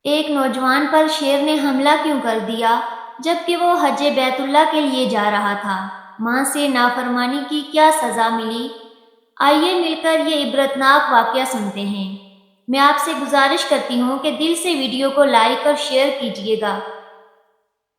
ایک نوجوان پر شیر نے حملہ کیوں کر دیا جبکہ وہ حج بیت اللہ کے لیے جا رہا تھا؟ ماں سے نافرمانی کی کیا سزا ملی؟ آئیے مل کر یہ عبرتناک واقعہ سنتے ہیں۔ میں آپ سے گزارش کرتی ہوں کہ دل سے ویڈیو کو لائک اور شیئر کیجیے گا۔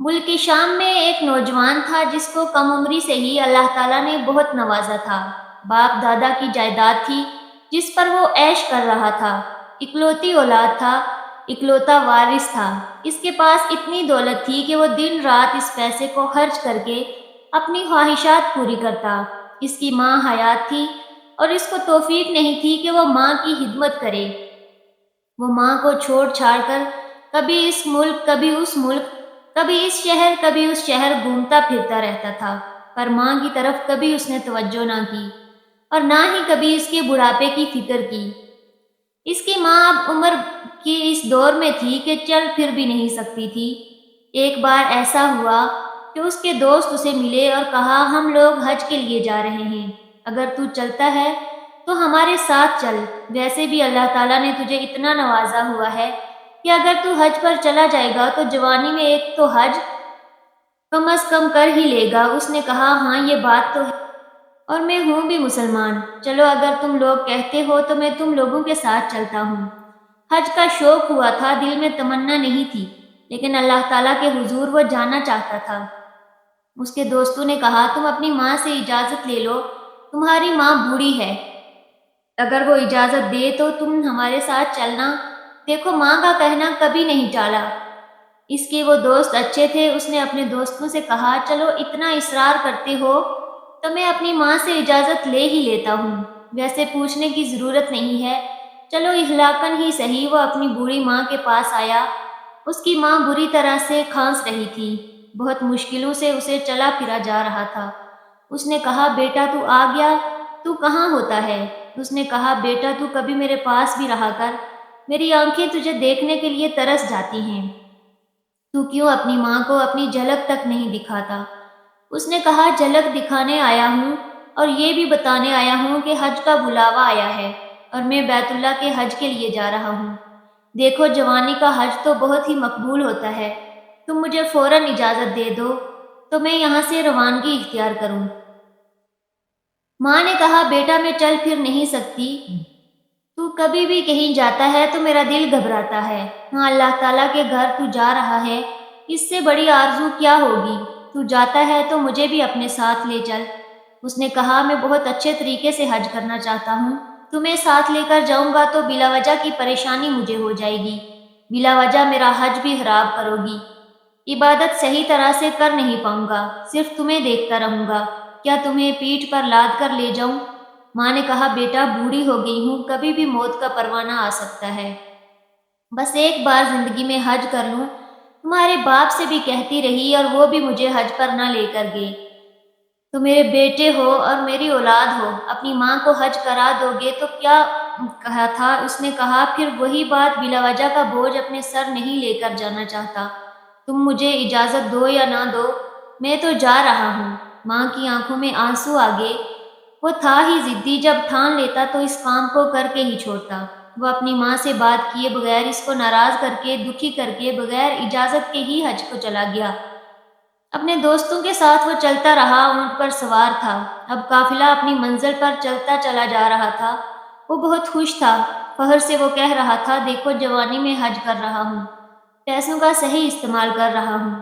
ملک شام میں ایک نوجوان تھا جس کو کم عمری سے ہی اللہ تعالیٰ نے بہت نوازا تھا۔ باپ دادا کی جائیداد تھی جس پر وہ عیش کر رہا تھا۔ اکلوتی اولاد تھا، اکلوتا وارث تھا۔ اس کے پاس اتنی دولت تھی کہ وہ دن رات اس پیسے کو خرچ کر کے اپنی خواہشات پوری کرتا۔ اس کی ماں حیات تھی اور اس کو توفیق نہیں تھی کہ وہ ماں کی خدمت کرے۔ وہ ماں کو چھوڑ چھاڑ کر کبھی اس ملک کبھی اس ملک، کبھی اس شہر کبھی اس شہر گھومتا پھرتا رہتا تھا، پر ماں کی طرف کبھی اس نے توجہ نہ کی اور نہ ہی کبھی اس کے بڑھاپے کی فکر کی۔ اس کی ماں اب عمر کی اس دور میں تھی کہ چل پھر بھی نہیں سکتی تھی۔ ایک بار ایسا ہوا کہ اس کے دوست اسے ملے اور کہا ہم لوگ حج کے لیے جا رہے ہیں، اگر تو چلتا ہے تو ہمارے ساتھ چل۔ ویسے بھی اللہ تعالیٰ نے تجھے اتنا نوازا ہوا ہے کہ اگر تو حج پر چلا جائے گا تو جوانی میں ایک تو حج کم از کم کر ہی لے گا۔ اس نے کہا ہاں یہ بات تو ہے اور میں ہوں بھی مسلمان، چلو اگر تم لوگ کہتے ہو تو میں تم لوگوں کے ساتھ چلتا ہوں۔ حج کا شوق ہوا تھا، دل میں تمنا نہیں تھی، لیکن اللہ تعالیٰ کے حضور وہ جانا چاہتا تھا۔ اس کے دوستوں نے کہا تم اپنی ماں سے اجازت لے لو، تمہاری ماں بوڑھی ہے، اگر وہ اجازت دے تو تم ہمارے ساتھ چلنا۔ دیکھو ماں کا کہنا کبھی نہیں ٹالا۔ اس کے وہ دوست اچھے تھے، اس نے اپنے دوستوں سے کہا چلو اتنا اصرار کرتے ہو تو میں اپنی ماں سے اجازت لے ہی لیتا ہوں، ویسے پوچھنے کی ضرورت نہیں ہے، چلو اخلاقاً ہی صحیح۔ وہ اپنی بوڑھی ماں کے پاس آیا۔ اس کی ماں بری طرح سے کھانس رہی تھی، بہت مشکلوں سے اسے چلا پھرا جا رہا تھا۔ اس نے کہا بیٹا تو آ گیا، تو کہاں ہوتا ہے؟ اس نے کہا بیٹا تو کبھی میرے پاس بھی رہا کر، میری آنکھیں تجھے دیکھنے کے لیے ترس جاتی ہیں، تو کیوں اپنی ماں کو اپنی جھلک تک نہیں دکھاتا؟ اس نے کہا جھلک دکھانے آیا ہوں اور یہ بھی بتانے آیا ہوں کہ حج کا بلاوا آیا ہے اور میں بیت اللہ کے حج کے لیے جا رہا ہوں۔ دیکھو جوانی کا حج تو بہت ہی مقبول ہوتا ہے، تم مجھے فوراً اجازت دے دو تو میں یہاں سے روانگی اختیار کروں۔ ماں نے کہا بیٹا میں چل پھر نہیں سکتی، تو کبھی بھی کہیں جاتا ہے تو میرا دل گھبراتا ہے، ہاں اللہ تعالیٰ کے گھر تو جا رہا ہے، اس سے بڑی آرزو کیا ہوگی؟ تو جاتا ہے تو مجھے بھی اپنے ساتھ لے چل۔ اس نے کہا میں بہت اچھے طریقے سے حج کرنا چاہتا ہوں، تمہیں ساتھ لے کر جاؤں گا تو بلا وجہ کی پریشانی مجھے ہو جائے گی، بلا وجہ میرا حج بھی خراب کرو گی، عبادت صحیح طرح سے کر نہیں پاؤں گا، صرف تمہیں دیکھتا رہوں گا، کیا تمہیں پیٹھ پر لاد کر لے جاؤں؟ ماں نے کہا بیٹا بوڑھی ہو گئی ہوں، کبھی بھی موت کا پروانہ آ سکتا ہے، بس ایک بار زندگی میں حج کر لوں۔ تمہارے باپ سے بھی کہتی رہی اور وہ بھی مجھے حج پر نہ لے کر گئے۔ تو میرے بیٹے ہو اور میری اولاد ہو، اپنی ماں کو حج کرا دو گے تو کیا کہا تھا؟ اس نے کہا پھر وہی بات، بلا وجہ کا بوجھ اپنے سر نہیں لے کر جانا چاہتا، تم مجھے اجازت دو یا نہ دو میں تو جا رہا ہوں۔ ماں کی آنکھوں میں آنسو آ گئے، وہ تھا ہی ضدی، جب ٹھان لیتا تو اس کام کو کر کے ہی چھوڑتا۔ وہ اپنی ماں سے بات کیے بغیر، اس کو ناراض کر کے، دکھی کر کے، بغیر اجازت کے ہی حج کو چلا گیا۔ اپنے دوستوں کے ساتھ وہ چلتا رہا، اونٹ پر سوار تھا۔ اب قافلہ اپنی منزل پر چلتا چلا جا رہا تھا۔ وہ بہت خوش تھا، فخر سے وہ کہہ رہا تھا دیکھو جوانی میں حج کر رہا ہوں، پیسوں کا صحیح استعمال کر رہا ہوں۔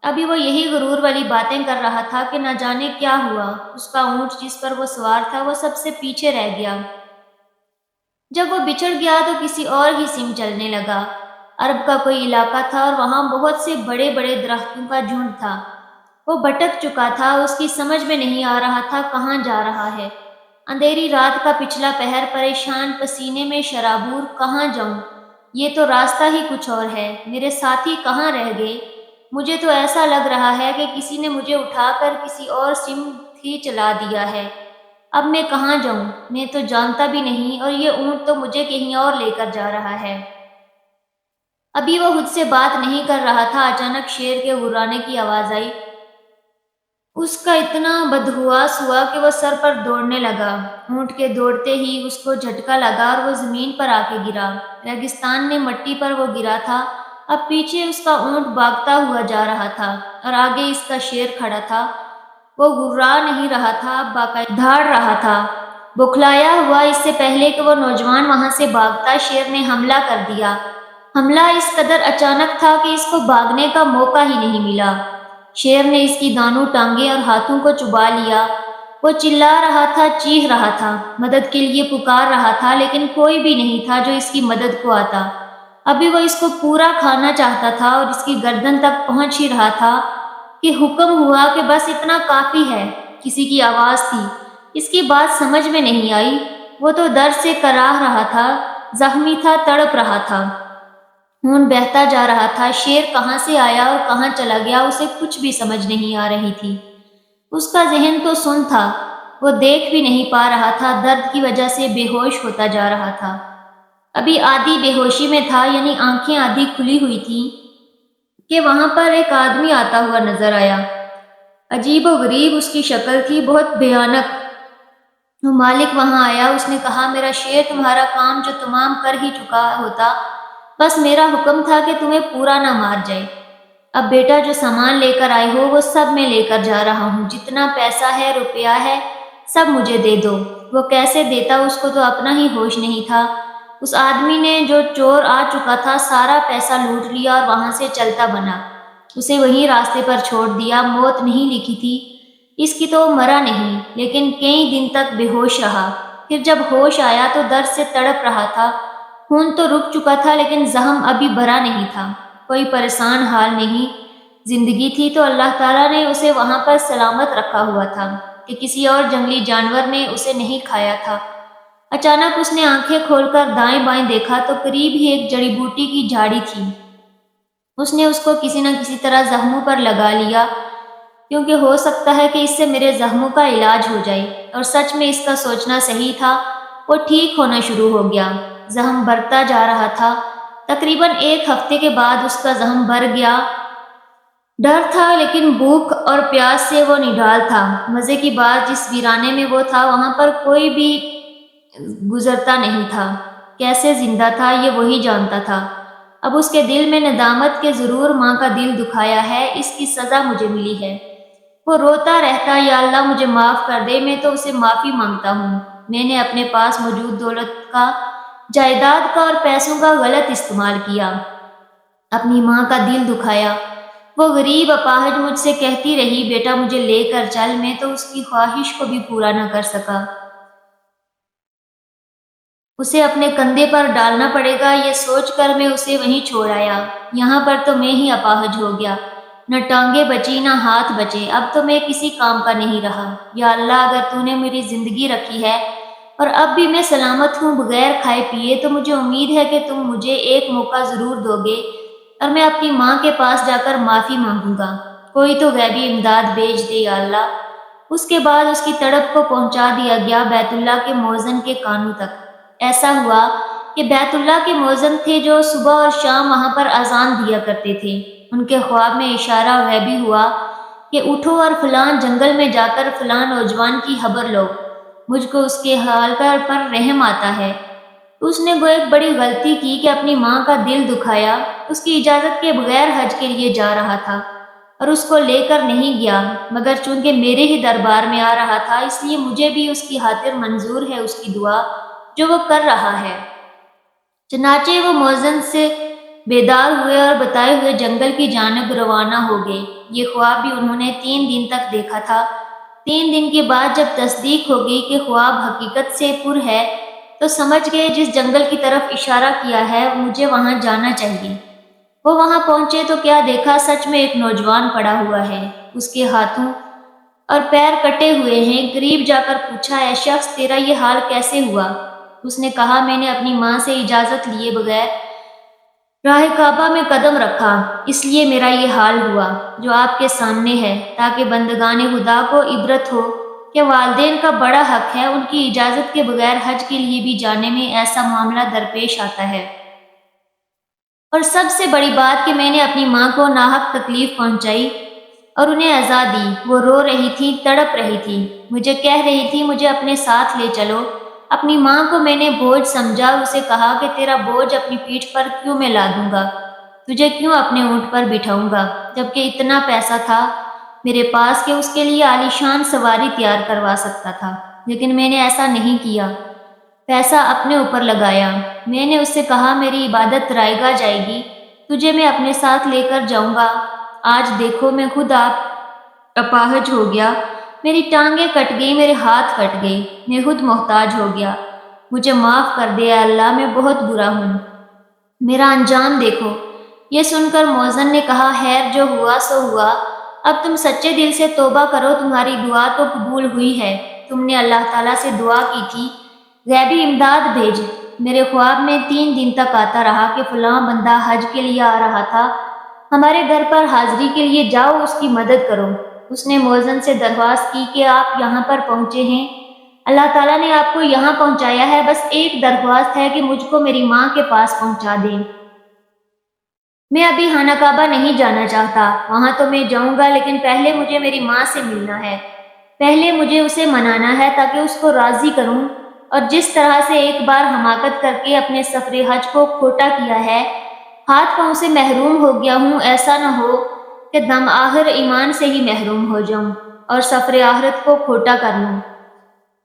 ابھی وہ یہی غرور والی باتیں کر رہا تھا کہ نہ جانے کیا ہوا، اس کا اونٹ جس پر وہ سوار تھا وہ سب سے پیچھے رہ گیا۔ جب وہ بچھڑ گیا تو کسی اور ہی سمت چلنے لگا۔ عرب کا کوئی علاقہ تھا اور وہاں بہت سے بڑے بڑے درختوں کا جھنڈ تھا۔ وہ بھٹک چکا تھا، اس کی سمجھ میں نہیں آ رہا تھا کہاں جا رہا ہے۔ اندھیری رات کا پچھلا پہر، پریشان پسینے میں شرابور، کہاں جاؤں؟ یہ تو راستہ ہی کچھ اور ہے، میرے ساتھی کہاں رہ گئے؟ مجھے تو ایسا لگ رہا ہے کہ کسی نے مجھے اٹھا کر کسی اور سمت ہی چلا دیا ہے، اب میں کہاں جاؤں؟ میں تو جانتا بھی نہیں اور یہ اونٹ تو مجھے کہیں اور لے کر جا رہا ہے۔ ابھی وہ خود سے بات نہیں کر رہا تھا، اچانک شیر کے غرانے کی آواز آئی۔ اس کا اتنا بدحواس ہوا کہ وہ سر پر دوڑنے لگا۔ اونٹ کے دوڑتے ہی اس کو جھٹکا لگا اور وہ زمین پر آ کے گرا۔ ریگستان میں مٹی پر وہ گرا تھا۔ اب پیچھے اس کا اونٹ بھاگتا ہوا جا رہا تھا اور آگے اس کا شیر کھڑا تھا۔ وہ گھرا نہیں رہا تھا، باقاعدہ دھاڑ رہا تھا۔ بکھلایا ہوا اس سے پہلے کہ وہ نوجوان وہاں سے بھاگتا، شیر نے حملہ کر دیا۔ حملہ اس قدر اچانک تھا کہ اس کو بھاگنے کا موقع ہی نہیں ملا۔ شیر نے اس کی دانوں ٹانگیں اور ہاتھوں کو چبا لیا۔ وہ چلا رہا تھا، چیخ رہا تھا، مدد کے لیے پکار رہا تھا، لیکن کوئی بھی نہیں تھا جو اس کی مدد کو آتا۔ ابھی وہ اس کو پورا کھانا چاہتا تھا اور اس کی گردن تک پہنچ ہی رہا تھا کہ حکم ہوا کہ بس اتنا کافی ہے۔ کسی کی آواز تھی۔ اس کی بات سمجھ میں نہیں آئی۔ وہ تو درد سے کراہ رہا تھا، زخمی تھا، تڑپ رہا تھا۔ خون بہتا جا رہا تھا۔ شیر کہاں سے آیا اور کہاں چلا گیا اسے کچھ بھی سمجھ نہیں آ رہی تھی۔ اس کا ذہن تو سن تھا، وہ دیکھ بھی نہیں پا رہا تھا، درد کی وجہ سے بے ہوش ہوتا جا رہا تھا۔ ابھی آدھی بے ہوشی میں تھا، یعنی آنکھیں آدھی کھلی ہوئی تھیں کہ وہاں پر ایک آدمی آتا ہوا نظر آیا۔ عجیب و غریب اس کی شکل تھی، بہت بھیانک۔ وہ مالک وہاں آیا۔ اس نے کہا، میرا شیر تمہارا کام جو تمام کر ہی چکا ہوتا، بس میرا حکم تھا کہ تمہیں پورا نہ مار جائے۔ اب بیٹا جو سامان لے کر آئے ہو وہ سب میں لے کر جا رہا ہوں، جتنا پیسہ ہے، روپیہ ہے، سب مجھے دے دو۔ وہ کیسے دیتا، اس کو تو اپنا ہی ہوش نہیں تھا۔ اس آدمی نے جو چور آ چکا تھا سارا پیسہ لوٹ لیا اور وہاں سے چلتا بنا۔ اسے وہیں راستے پر چھوڑ دیا۔ موت نہیں لکھی تھی اس کی تو وہ مرا نہیں، لیکن کئی دن تک بے ہوش رہا۔ پھر جب ہوش آیا تو درد سے تڑپ رہا تھا۔ خون تو رک چکا تھا لیکن زخم ابھی بھرا نہیں تھا۔ کوئی پریشان حال نہیں۔ زندگی تھی تو اللہ تعالیٰ نے اسے وہاں پر سلامت رکھا ہوا تھا کہ کسی اور جنگلی جانور نے اسے نہیں کھایا تھا۔ اچانک اس نے آنکھیں کھول کر دائیں بائیں دیکھا تو قریب ہی ایک جڑی بوٹی کی جھاڑی تھی۔ اس نے اس کو کسی نہ کسی طرح زخموں پر لگا لیا، کیونکہ ہو سکتا ہے کہ اس سے میرے زخموں کا علاج ہو جائے۔ اور سچ میں اس کا سوچنا صحیح تھا۔ وہ ٹھیک ہونا شروع ہو گیا۔ زخم بڑھتا جا رہا تھا۔ تقریباً 1 ہفتے کے بعد اس کا زخم بھر گیا۔ ڈر تھا لیکن بھوک اور پیاس سے وہ نڈال تھا۔ مزے کی بات، جس ویرانے میں وہ تھا وہاں پر کوئی بھی گزرتا نہیں تھا۔ کیسے زندہ تھا یہ وہی جانتا تھا۔ اب اس کے دل میں ندامت کہ ضرور ماں کا دل دکھایا ہے، اس کی سزا مجھے ملی ہے۔ وہ روتا رہتا، یا اللہ مجھے معاف کر دے، میں تو اسے معافی مانگتا ہوں۔ میں نے اپنے پاس موجود دولت کا، جائیداد کا اور پیسوں کا غلط استعمال کیا، اپنی ماں کا دل دکھایا۔ وہ غریب اپاہج مجھ سے کہتی رہی، بیٹا مجھے لے کر چل۔ میں تو اس کی خواہش کو بھی پورا نہ کر سکا۔ اسے اپنے کندھے پر ڈالنا پڑے گا یہ سوچ کر میں اسے وہیں چھوڑ آیا۔ یہاں پر تو میں ہی اپاہج ہو گیا، نہ ٹانگیں بچی نہ ہاتھ بچے، اب تو میں کسی کام کا نہیں رہا۔ یا اللہ اگر تو نے میری زندگی رکھی ہے اور اب بھی میں سلامت ہوں بغیر کھائے پیے، تو مجھے امید ہے کہ تم مجھے ایک موقع ضرور دو گے اور میں اپنی ماں کے پاس جا کر معافی مانگوں گا۔ کوئی تو غیبی امداد بھیج دے یا اللہ۔ اس کے بعد اس کی تڑپ کو پہنچا دیا گیا بیت اللہ کے مؤذن کے کانوں تک۔ ایسا ہوا کہ بیت اللہ کے مؤذن تھے جو صبح اور شام وہاں پر اذان دیا کرتے تھے۔ ان کے خواب میں اشارہ غیبی ہوا کہ اٹھو اور فلاں جنگل میں جا کر فلاں نوجوان کی خبر لو، مجھ کو اس کے حال پر رحم آتا ہے۔ اس نے وہ ایک بڑی غلطی کی کہ اپنی ماں کا دل دکھایا۔ اس کی اجازت کے بغیر حج کے لیے جا رہا تھا اور اس کو لے کر نہیں گیا، مگر چونکہ میرے ہی دربار میں آ رہا تھا اس لیے مجھے بھی اس کی خاطر منظور ہے اس کی دعا جو وہ کر رہا ہے۔ چنانچہ وہ مؤذن سے بیدار ہوئے اور بتائے ہوئے جنگل کی جانب روانہ ہو گئے۔ یہ خواب بھی انہوں نے 3 دن تک دیکھا تھا۔ 3 دن کے بعد جب تصدیق ہو گئی کہ خواب حقیقت سے پر ہے تو سمجھ گئے جس جنگل کی طرف اشارہ کیا ہے مجھے وہاں جانا چاہیے۔ وہ وہاں پہنچے تو کیا دیکھا، سچ میں ایک نوجوان پڑا ہوا ہے۔ اس کے ہاتھوں اور پیر کٹے ہوئے ہیں۔ قریب جا کر پوچھا، اے شخص تیرا یہ حال کیسے ہوا؟ اس نے کہا، میں نے اپنی ماں سے اجازت لیے بغیر راہ کعبہ میں قدم رکھا، اس لیے میرا یہ حال ہوا جو آپ کے سامنے ہے، تاکہ بندگان خدا کو عبرت ہو کہ والدین کا بڑا حق ہے، ان کی اجازت کے بغیر حج کے لیے بھی جانے میں ایسا معاملہ درپیش آتا ہے۔ اور سب سے بڑی بات کہ میں نے اپنی ماں کو ناحق تکلیف پہنچائی۔ اور انہیں عزا دی۔ وہ رو رہی تھی، تڑپ رہی تھی، مجھے کہہ رہی تھی مجھے اپنے ساتھ لے چلو۔ اپنی ماں کو میں نے بوجھ سمجھا اور اسے کہا کہ تیرا بوجھ اپنی پیٹھ پر کیوں میں لادوں گا، تجھے کیوں اپنے اونٹ پر بٹھاؤں گا، جبکہ اتنا پیسہ تھا میرے پاس کہ اس کے لیے عالیشان سواری تیار کروا سکتا تھا، لیکن میں نے ایسا نہیں کیا، پیسہ اپنے اوپر لگایا۔ میں نے اس سے کہا میری عبادت رائے گاہ جائے گی، تجھے میں اپنے ساتھ لے کر جاؤں گا۔ آج دیکھو میں خود اپاہج ہو گیا، میری ٹانگیں کٹ گئی، میرے ہاتھ کٹ گئے، میں خود محتاج ہو گیا، مجھے معاف کر دے اے اللہ، میں بہت برا ہوں، میرا انجام دیکھو۔ یہ سن کر موذن نے کہا خیر جو ہوا سو ہوا، اب تم سچے دل سے توبہ کرو، تمہاری دعا تو قبول ہوئی ہے، تم نے اللہ تعالیٰ سے دعا کی تھی غیبی امداد بھیج۔ میرے خواب میں 3 دن تک آتا رہا کہ فلاں بندہ حج کے لیے آ رہا تھا، ہمارے گھر پر حاضری کے لیے جاؤ، اس کی مدد کرو۔ اس نے موذن سے درخواست کی کہ آپ یہاں پر پہنچے ہیں، اللہ تعالیٰ نے آپ کو یہاں پہنچایا ہے، بس ایک درخواست ہے کہ مجھ کو میری ماں کے پاس پہنچا دیں۔ میں ابھی خانہ کعبہ نہیں جانا چاہتا، وہاں تو میں جاؤں گا، لیکن پہلے مجھے میری ماں سے ملنا ہے، پہلے مجھے اسے منانا ہے تاکہ اس کو راضی کروں، اور جس طرح سے ایک بار حماقت کر کے اپنے سفر حج کو کھوٹا کیا ہے، ہاتھ پاؤں سے محروم ہو گیا ہوں، ایسا نہ ہو کہ دم آخر ایمان سے ہی محروم ہو جاؤں اور سفر آخرت کو کھوٹا کر لوں۔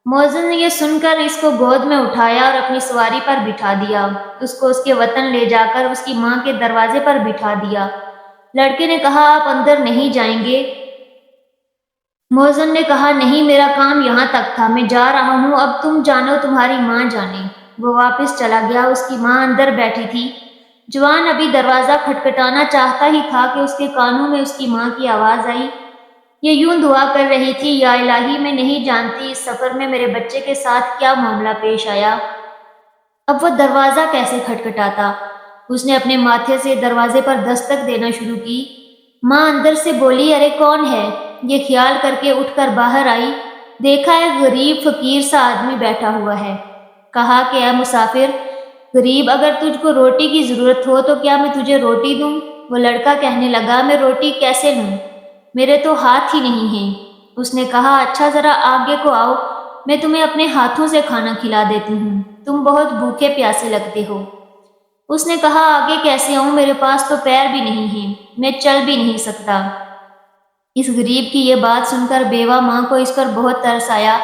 موذن نے یہ سن کر اس کو گود میں اٹھایا اور اپنی سواری پر بٹھا دیا، اس کو اس کے وطن لے جا کر اس کی ماں کے دروازے پر بٹھا دیا۔ لڑکے نے کہا آپ اندر نہیں جائیں گے؟ موذن نے کہا نہیں، میرا کام یہاں تک تھا، میں جا رہا ہوں، اب تم جانو تمہاری ماں جانے۔ وہ واپس چلا گیا، اس کی ماں اندر بیٹھی تھی۔ جوان ابھی دروازہ کھٹکھٹانا چاہتا ہی تھا کہ اس کے کانوں میں اس کی ماں کی آواز آئی۔ یہ یوں دعا کر رہی تھی یا الہی میں نہیں جانتی اس سفر میں میرے بچے کے ساتھ کیا معاملہ پیش آیا، اب وہ دروازہ کیسے کھٹکھٹاتا۔ اس نے اپنے ماتھے سے دروازے پر دستک دینا شروع کی۔ ماں اندر سے بولی ارے کون ہے؟ یہ خیال کر کے اٹھ کر باہر آئی، دیکھا ایک غریب فقیر سا آدمی بیٹھا ہوا ہے۔ کہا کہ اے مسافر غریب، اگر تجھ کو روٹی کی ضرورت ہو تو کیا میں تجھے روٹی دوں؟ وہ لڑکا کہنے لگا میں روٹی کیسے لوں، میرے تو ہاتھ ہی نہیں ہیں۔ اس نے کہا اچھا ذرا آگے کو آؤ، میں تمہیں اپنے ہاتھوں سے کھانا کھلا دیتی ہوں، تم بہت بھوکے پیاسے لگتے ہو۔ اس نے کہا آگے کیسے آؤں، میرے پاس تو پیر بھی نہیں ہیں، میں چل بھی نہیں سکتا۔ اس غریب کی یہ بات سن کر بیوہ ماں کو اس پر بہت ترس آیا۔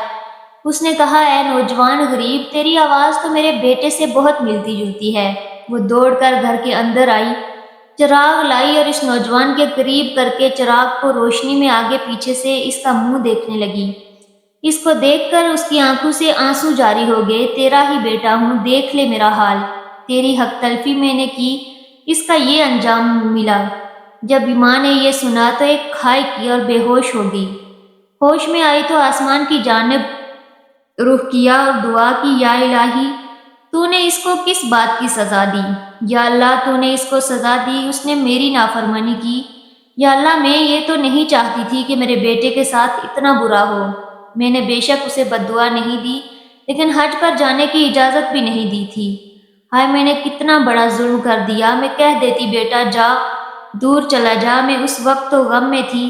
اس نے کہا اے نوجوان غریب، تیری آواز تو میرے بیٹے سے بہت ملتی جلتی ہے۔ وہ دوڑ کر گھر کے اندر آئی، چراغ لائی اور اس نوجوان کے قریب کر کے چراغ کو روشنی میں آگے پیچھے سے اس کا منہ دیکھنے لگی۔ اس کو دیکھ کر اس کی آنکھوں سے آنسو جاری ہو گئے۔ تیرا ہی بیٹا ہوں، دیکھ لے میرا حال، تیری حق تلفی میں نے کی، اس کا یہ انجام ملا۔ جب ماں نے یہ سنا تو ایک کھائی کی اور بے ہوش ہو گئی۔ ہوش میں آئی تو آسمان کی جانب رخ کیا اور دعا کی یا الہی تو نے اس کو کس بات کی سزا دی؟ یا اللہ تو نے اس کو سزا دی، اس نے میری نافرمانی کی۔ یا اللہ میں یہ تو نہیں چاہتی تھی کہ میرے بیٹے کے ساتھ اتنا برا ہو، میں نے بے شک اسے بد دعا نہیں دی، لیکن حج پر جانے کی اجازت بھی نہیں دی تھی۔ ہائے میں نے کتنا بڑا ظلم کر دیا، میں کہہ دیتی بیٹا جا، دور چلا جا، میں اس وقت تو غم میں تھی،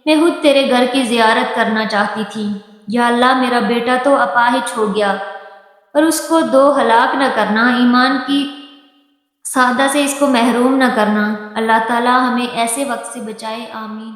میں خود تیرے گھر کی زیارت کرنا چاہتی تھی۔ یا اللہ میرا بیٹا تو اپاہج ہو گیا، اور اس کو دو ہلاک نہ کرنا، ایمان کی سعادت سے اس کو محروم نہ کرنا۔ اللہ تعالی ہمیں ایسے وقت سے بچائے، آمین۔